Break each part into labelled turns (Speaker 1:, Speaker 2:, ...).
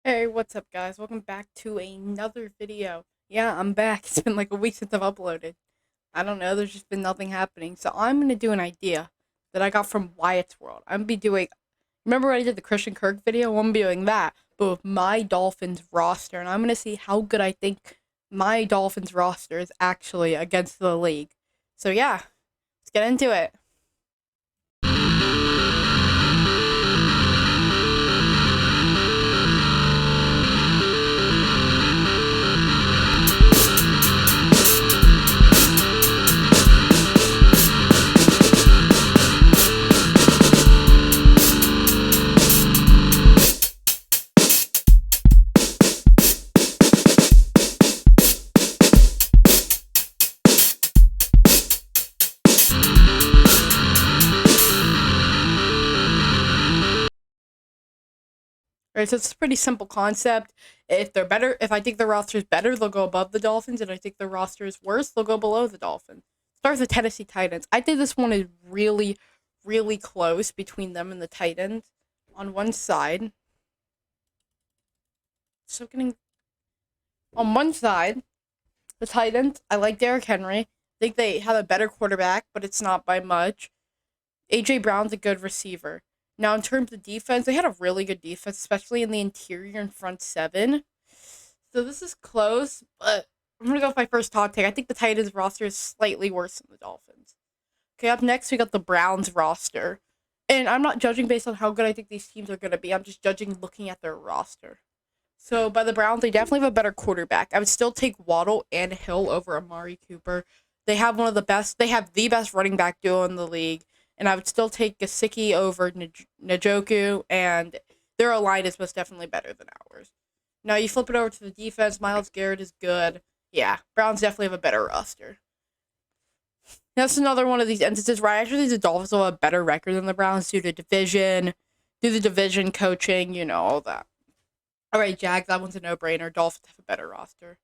Speaker 1: Hey, what's up, guys? Welcome back to another video. Yeah, I'm back. It's been like a week since I've uploaded. I don't know, there's just been nothing happening. So I'm gonna do an idea that I got from Wyatt's World. I'm gonna be doing, remember when I did the Christian Kirk video? I'm gonna be doing that, but with my Dolphins roster. And I'm gonna see how good I think my Dolphins roster is actually against the league. So yeah, let's get into it. Right, so it's a pretty simple concept. If they're better, if I think the roster is better, they'll go above the Dolphins, and I think the roster is worse, they'll go below the Dolphins. Start with the Tennessee Titans. I think this one is really, really close between them and the Titans. On one side, so getting on one side, the Titans. I like Derrick Henry. I think they have a better quarterback, but it's not by much. AJ Brown's a good receiver. Now, in terms of defense, they had a really good defense, especially in the interior and front seven. So this is close, but I'm gonna go with my first hot take. I think the Titans roster is slightly worse than the Dolphins. Okay, up next we got the Browns roster. And I'm not judging based on how good I think these teams are gonna be. I'm just judging looking at their roster. So by the Browns, they definitely have a better quarterback. I would still take Waddle and Hill over Amari Cooper. They have one of the best. They have the best running back duo in the league, and I would still take Gesicki over Njoku, and their line is most definitely better than ours. Now you flip it over to the defense. Myles Garrett is good. Yeah, Browns definitely have a better roster. That's another one of these instances where I actually think the Dolphins will have a better record than the Browns due to division, coaching, all that. All right, Jags, that one's a no-brainer. Dolphins have a better roster.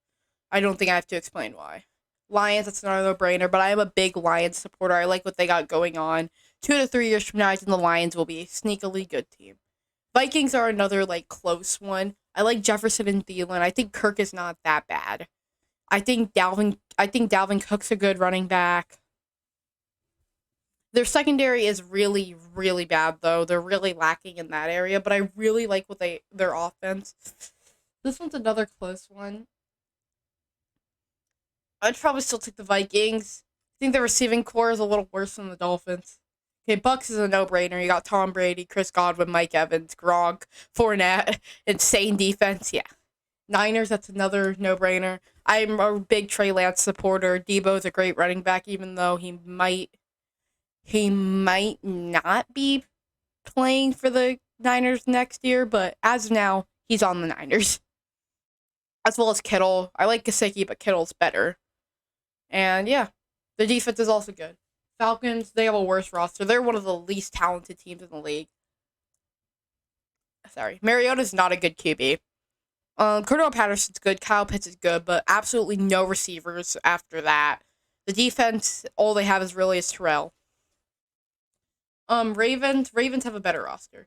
Speaker 1: I don't think I have to explain why. Lions, that's not a no-brainer, but I am a big Lions supporter. I like what they got going on. 2 to 3 years from now, I think the Lions will be a sneakily good team. Vikings are another, close one. I like Jefferson and Thielen. I think Kirk is not that bad. I think Dalvin Cook's a good running back. Their secondary is really, really bad, though. They're really lacking in that area, but I really like their offense. This one's another close one. I'd probably still take the Vikings. I think the receiving core is a little worse than the Dolphins. Okay, Bucks is a no-brainer. You got Tom Brady, Chris Godwin, Mike Evans, Gronk, Fournette, insane defense. Yeah. Niners, that's another no-brainer. I'm a big Trey Lance supporter. Debo's a great running back, even though he might not be playing for the Niners next year, but as of now, he's on the Niners. As well as Kittle. I like Gesicki, but Kittle's better. And yeah, the defense is also good. Falcons, they have a worse roster. They're one of the least talented teams in the league. Sorry. Mariota's not a good QB. Cordell Patterson's good. Kyle Pitts is good, but absolutely no receivers after that. The defense, all they have is Terrell. Ravens have a better roster.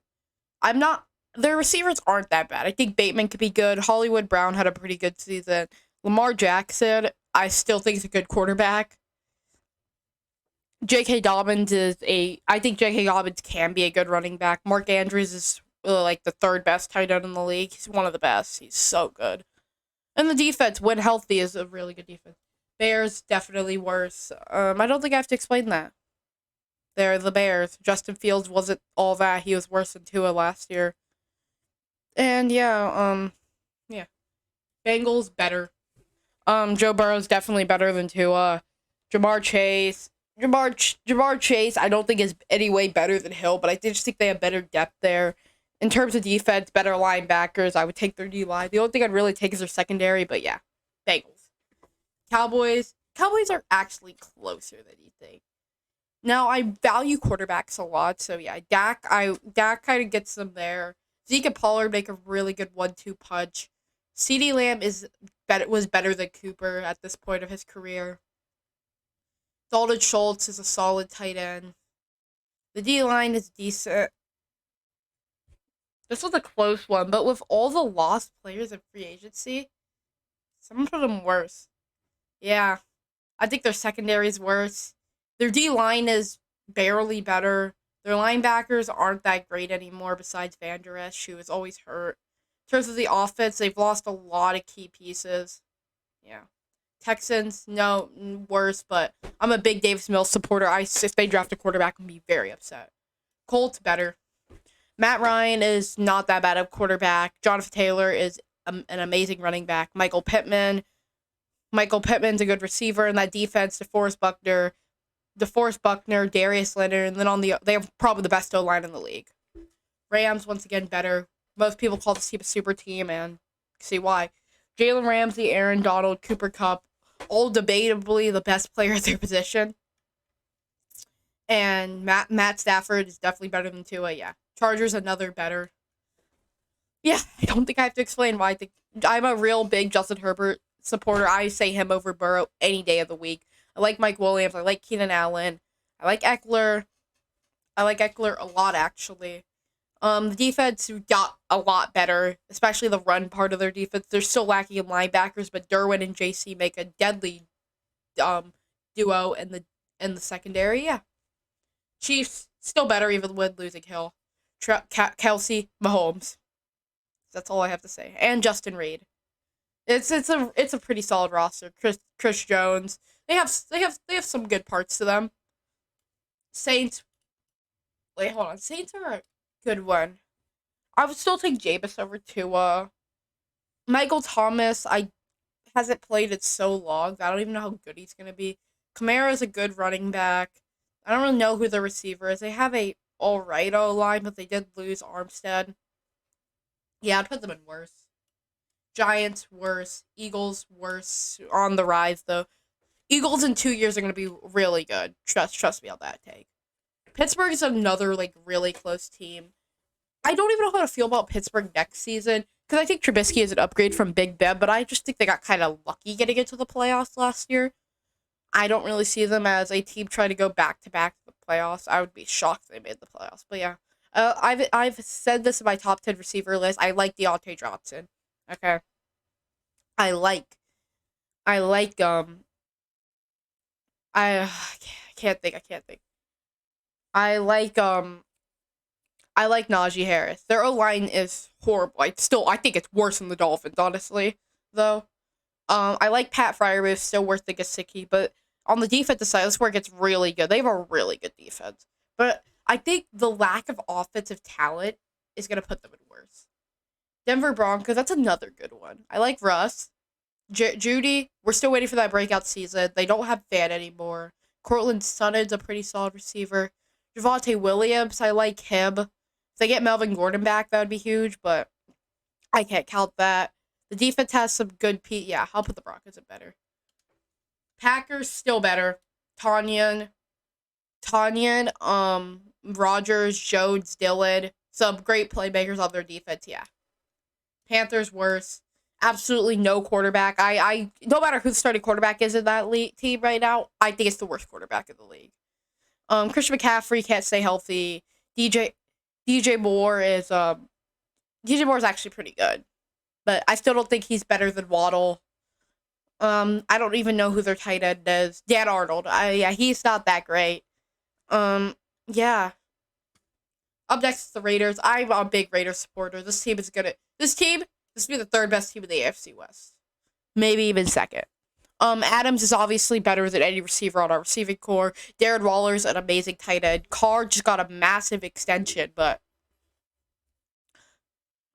Speaker 1: I'm not. Their receivers aren't that bad. I think Bateman could be good. Hollywood Brown had a pretty good season. Lamar Jackson, I still think is a good quarterback. I think J.K. Dobbins can be a good running back. Mark Andrews is like the third best tight end in the league. He's one of the best. He's so good. And the defense, when healthy, is a really good defense. Bears, definitely worse. I don't think I have to explain that. They're the Bears. Justin Fields wasn't all that. He was worse than Tua last year. And yeah. Bengals, better. Joe Burrow's definitely better than Tua. Jamar Chase. Jamar Chase, I don't think is any way better than Hill, but I just think they have better depth there. In terms of defense, better linebackers. I would take their D-line. The only thing I'd really take is their secondary, but yeah. Bengals. Cowboys. Cowboys are actually closer than you think. Now, I value quarterbacks a lot, so yeah, Dak kind of gets them there. Zeke and Pollard make a really good 1-2 punch. CeeDee Lamb was better than Cooper at this point of his career. Dalton Schultz is a solid tight end. The D line is decent. This was a close one, but with all the lost players in free agency, someone put them worse. Yeah, I think their secondary is worse. Their D line is barely better. Their linebackers aren't that great anymore. Besides Van Der Esch, who is always hurt. In terms of the offense, they've lost a lot of key pieces. Yeah. Texans, no, worse, but I'm a big Davis Mills supporter. If they draft a quarterback, I'm going to be very upset. Colts, better. Matt Ryan is not that bad of quarterback. Jonathan Taylor is an amazing running back. Michael Pittman's a good receiver, and that defense, DeForest Buckner, Darius Leonard, and then they have probably the best O-line in the league. Rams, once again, better. Most people call this team a super team, and see why. Jalen Ramsey, Aaron Donald, Cooper Kupp, all debatably the best player at their position. And Matt Stafford is definitely better than Tua, yeah. Chargers, another better. Yeah, I don't think I have to explain why I think I'm a real big Justin Herbert supporter. I say him over Burrow any day of the week. I like Mike Williams. I like Keenan Allen. I like Eckler. I like Eckler a lot, actually. The defense got a lot better, especially the run part of their defense. They're still lacking in linebackers, but Derwin and JC make a deadly duo in the secondary. Yeah. Chiefs, still better even with losing Hill. Kelsey, Mahomes. That's all I have to say. And Justin Reed. It's a pretty solid roster. Chris Jones. They have some good parts to them. Saints. Wait, hold on. Saints are a good one. I would still take Jameis over Tua. Michael Thomas, I hasn't played it so long that I don't even know how good he's gonna be. Kamara is a good running back. I don't really know who the receiver is. They have a alright O-line, but they did lose Armstead. Yeah, I'd put them in worse. Giants, worse. Eagles, worse. On the rise, though. Eagles in 2 years are going to be really good. Trust me on that take. Pittsburgh is another, really close team. I don't even know how to feel about Pittsburgh next season, because I think Trubisky is an upgrade from Big Ben, but I just think they got kind of lucky getting into the playoffs last year. I don't really see them as a team trying to go back-to-back to the playoffs. I would be shocked if they made the playoffs, but yeah. I've said this in my top 10 receiver list. I like Deontay Johnson. Okay. I like, I can't think. I like, Najee Harris. Their O-line is horrible. I think it's worse than the Dolphins, honestly, though. I like Pat Freiermuth, still worth the Gesicki, but on the defensive side, this is where it gets really good. They have a really good defense. But I think the lack of offensive talent is going to put them in worse. Denver Broncos, that's another good one. I like Russ. Judy, we're still waiting for that breakout season. They don't have Fan anymore. Cortland Sutton's a pretty solid receiver. Javonte Williams, I like him. If they get Melvin Gordon back, that would be huge, but I can't count that. The defense has some good yeah, I'll put the Broncos in better. Packers, still better. Tanyan, Rodgers, Jones, Dillon. Some great playmakers on their defense, yeah. Panthers, worse. Absolutely no quarterback. I no matter who the starting quarterback is in that team right now, I think it's the worst quarterback in the league. Christian McCaffrey can't stay healthy. DJ Moore is actually pretty good, but I still don't think he's better than Waddle. I don't even know who their tight end is. Dan Arnold. Yeah, he's not that great. Yeah. Up next is the Raiders. I'm a big Raiders supporter. This will be the third best team in the AFC West. Maybe even second. Adams is obviously better than any receiver on our receiving core. Darren Waller's an amazing tight end. Carr just got a massive extension, but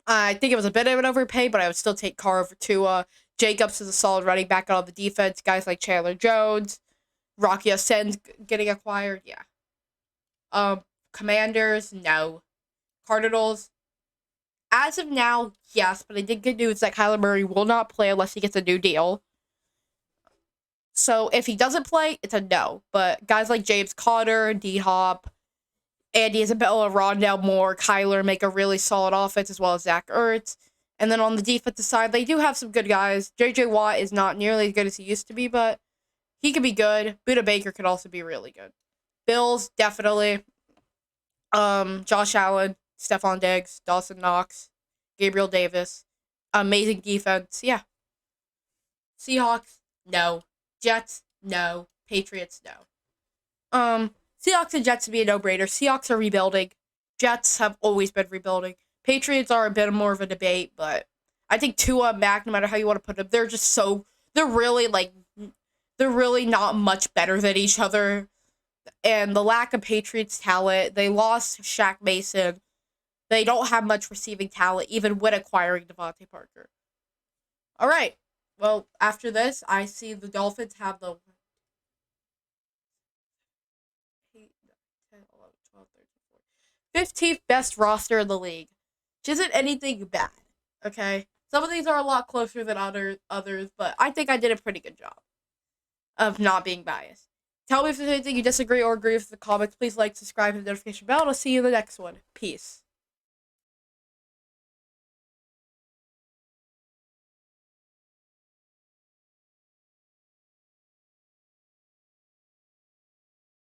Speaker 1: I think it was a bit of an overpay, but I would still take Carr over Tua. Jacobs is a solid running back on the defense. Guys like Chandler Jones, Rocky Ascend's getting acquired, yeah. Commanders, no. Cardinals, as of now, yes, but I did good news that Kyler Murray will not play unless he gets a new deal. So if he doesn't play, it's a no. But guys like James Conner, D-Hop, Andy Isabella, Rondell Moore, Kyler make a really solid offense, as well as Zach Ertz. And then on the defensive side, they do have some good guys. J.J. Watt is not nearly as good as he used to be, but he could be good. Budda Baker could also be really good. Bills, definitely. Josh Allen, Stephon Diggs, Dawson Knox, Gabriel Davis. Amazing defense. Yeah. Seahawks, no. Jets, no. Patriots, no. Seahawks and Jets would be a no-brainer. Seahawks are rebuilding. Jets have always been rebuilding. Patriots are a bit more of a debate, but I think Tua and Mac, no matter how you want to put them, they're really not much better than each other. And the lack of Patriots talent, they lost Shaq Mason. They don't have much receiving talent, even when acquiring Devontae Parker. All right. Well, after this, I see the Dolphins have the 15th best roster in the league, which isn't anything bad. Okay, some of these are a lot closer than others, but I think I did a pretty good job of not being biased. Tell me if there's anything you disagree or agree with in the comments. Please like, subscribe, hit the notification bell, and I'll see you in the next one. Peace.